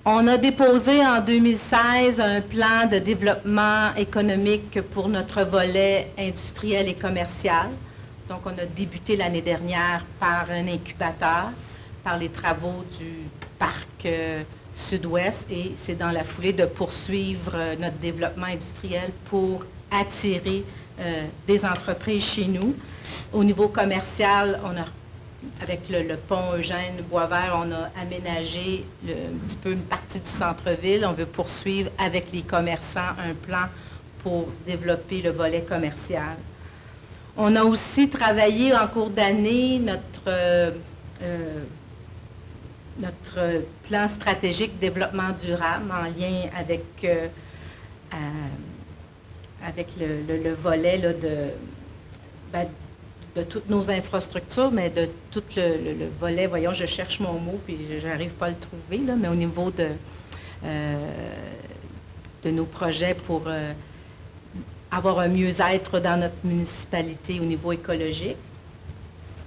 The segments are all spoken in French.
On a déposé en 2016 un plan de développement économique pour notre volet industriel et commercial. Donc, on a débuté l'année dernière par un incubateur, par les travaux du parc Sud-Ouest, et c'est dans la foulée de poursuivre notre développement industriel pour attirer des entreprises chez nous. Au niveau commercial, avec le pont Eugène Boisvert, on a aménagé un petit peu une partie du centre-ville. On veut poursuivre avec les commerçants un plan pour développer le volet commercial. On a aussi travaillé en cours d'année notre plan stratégique de développement durable en lien avec le volet là, de toutes nos infrastructures, mais de tout le volet, voyons, je cherche mon mot, puis je n'arrive pas à le trouver, là, mais au niveau de nos projets pour avoir un mieux-être dans notre municipalité au niveau écologique.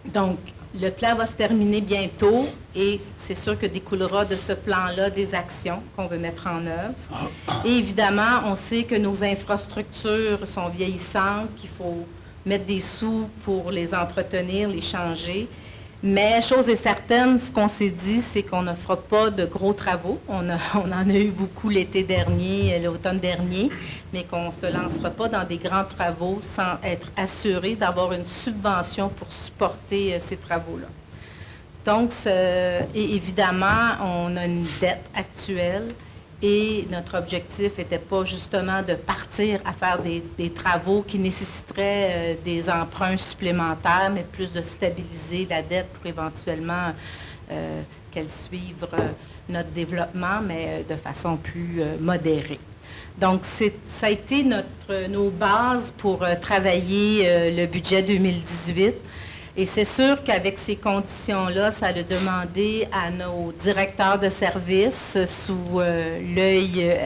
Donc, le plan va se terminer bientôt et c'est sûr que découlera de ce plan-là des actions qu'on veut mettre en œuvre. Et évidemment, on sait que nos infrastructures sont vieillissantes, qu'il faut mettre des sous pour les entretenir, les changer. Mais, chose est certaine, ce qu'on s'est dit, c'est qu'on ne fera pas de gros travaux. On en a eu beaucoup l'été dernier, l'automne dernier, mais qu'on ne se lancera pas dans des grands travaux sans être assuré d'avoir une subvention pour supporter ces travaux-là. Donc, et évidemment, on a une dette actuelle. Et notre objectif n'était pas justement de partir à faire des travaux qui nécessiteraient des emprunts supplémentaires, mais plus de stabiliser la dette pour éventuellement qu'elle suive notre développement, mais de façon plus modérée. Donc, ça a été nos bases pour travailler le budget 2018. Et c'est sûr qu'avec ces conditions-là, ça a demandé à nos directeurs de services, sous l'œil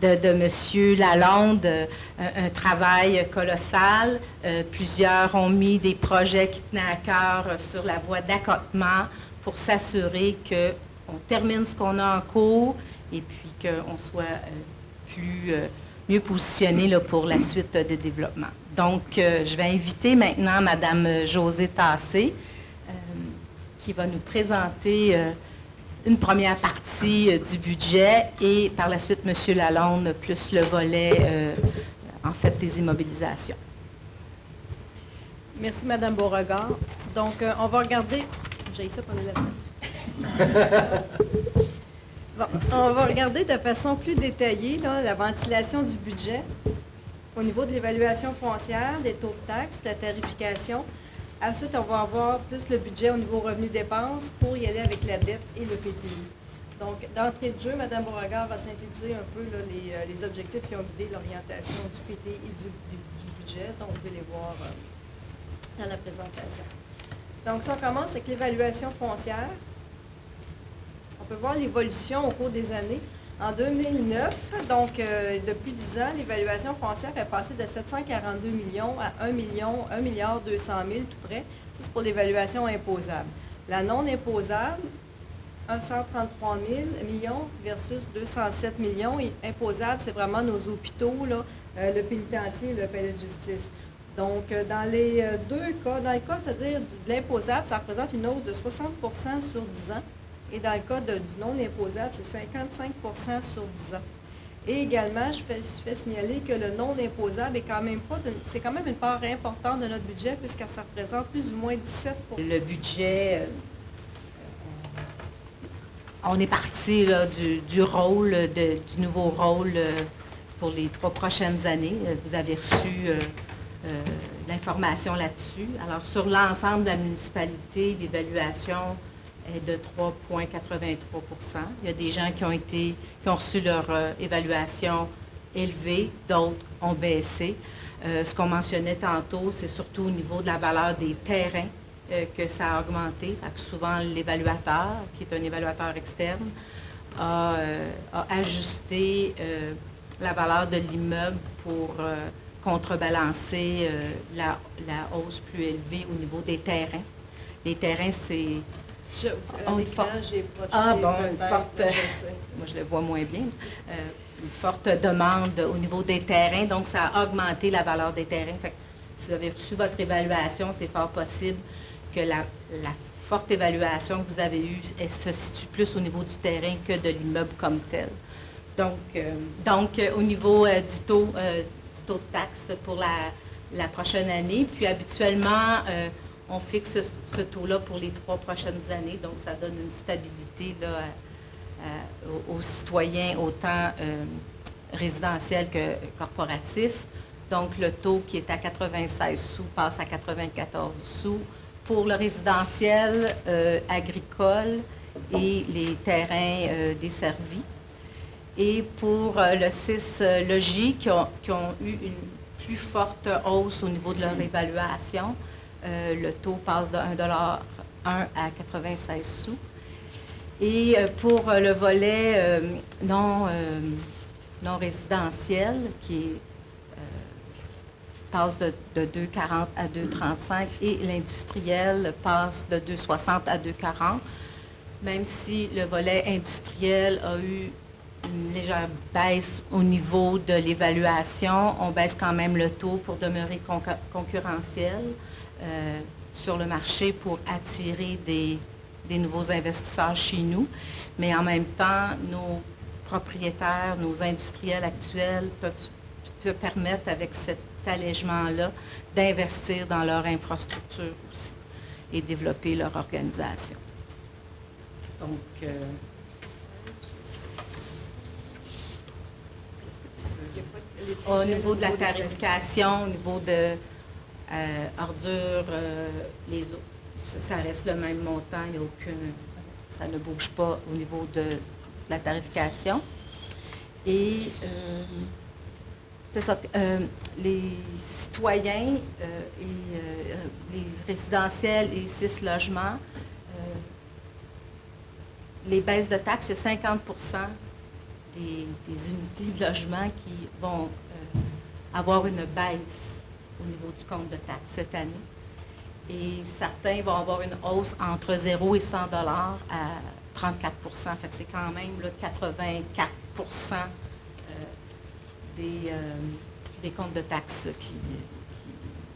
de M. Lalonde, un travail colossal. Plusieurs ont mis des projets qui tenaient à cœur sur la voie d'accotement pour s'assurer qu'on termine ce qu'on a en cours et puis qu'on soit mieux positionné là, pour la suite de développement. Donc, je vais inviter maintenant Mme Josée Tassé, qui va nous présenter une première partie du budget et par la suite, M. Lalonde, plus le volet, en fait, des immobilisations. Merci, Mme Beauregard. Donc, on va regarder... J'ai ça pendant la Bon, on va regarder de façon plus détaillée là, la ventilation du budget au niveau de l'évaluation foncière, des taux de taxes, de la tarification. Ensuite, on va avoir plus le budget au niveau revenus-dépenses pour y aller avec la dette et le PTI. Donc, d'entrée de jeu, Mme Beauregard va synthétiser un peu là, les objectifs qui ont guidé l'orientation du PTI et du budget. Donc, vous pouvez les voir dans la présentation. Donc, si on commence avec l'évaluation foncière, on peut voir l'évolution au cours des années. En 2009, donc depuis 10 ans, l'évaluation foncière est passée de 742 millions à 1 milliard 200 000 tout près. C'est pour l'évaluation imposable. La non imposable, 133 000 millions versus 207 millions. Et imposable, c'est vraiment nos hôpitaux, là, le pénitencier et le palais de justice. Donc, dans les deux cas, dans le cas, c'est-à-dire de l'imposable, ça représente une hausse de 60 sur 10 ans. Et dans le cas du non imposable, c'est 55 sur 10 ans. Et également, je fais signaler que le non imposable est quand même c'est quand même une part importante de notre budget puisque ça représente plus ou moins 17 %. Le budget, on est parti là, du nouveau rôle pour les 3 prochaines années. Vous avez reçu l'information là-dessus. Alors, sur l'ensemble de la municipalité, l'évaluation est de 3,83 %. Il y a des gens qui ont reçu leur évaluation élevée, d'autres ont baissé. Ce qu'on mentionnait tantôt, c'est surtout au niveau de la valeur des terrains que ça a augmenté. Souvent, l'évaluateur, qui est un évaluateur externe, a ajusté la valeur de l'immeuble pour contrebalancer la hausse plus élevée au niveau des terrains. Les terrains, À On l'écran, for- j'ai projeté Ah bon, une peut-être, forte, là, je sais. moi je le vois moins bien, une forte demande au niveau des terrains, donc ça a augmenté la valeur des terrains. Fait que si vous avez reçu votre évaluation, c'est fort possible que la forte évaluation que vous avez eue, elle se situe plus au niveau du terrain que de l'immeuble comme tel. Donc, au niveau du taux de taxe pour la prochaine année, puis habituellement, on fixe ce taux-là pour les 3 prochaines années, donc ça donne une stabilité là, aux citoyens, autant résidentiels que corporatifs. Donc, le taux qui est à 96 sous passe à 94 sous pour le résidentiel, agricole et les terrains desservis. Et pour le 6 logis qui ont eu une plus forte hausse au niveau de leur évaluation, le taux passe de 1,1 à 96 sous. Et pour le volet non résidentiel, qui passe de 2,40 à 2,35 et l'industriel passe de 2,60 à 2,40, même si le volet industriel a eu une légère baisse au niveau de l'évaluation, on baisse quand même le taux pour demeurer concurrentiel sur le marché pour attirer des nouveaux investisseurs chez nous. Mais en même temps, nos propriétaires, nos industriels actuels peuvent permettre avec cet allègement-là d'investir dans leur infrastructure aussi et développer leur organisation. Donc, au niveau de la tarification, au niveau de ordures, les autres, ça reste le même montant, il n'y a aucun, ça ne bouge pas au niveau de la tarification. Et c'est ça, les citoyens et les résidentiels et 6 logements, les baisses de taxes, c'est 50% des unités de logement qui vont avoir une baisse au niveau du compte de taxes cette année. Et certains vont avoir une hausse entre 0 et 100 $ à 34 %. Fait que c'est quand même là, 84 % des comptes de taxes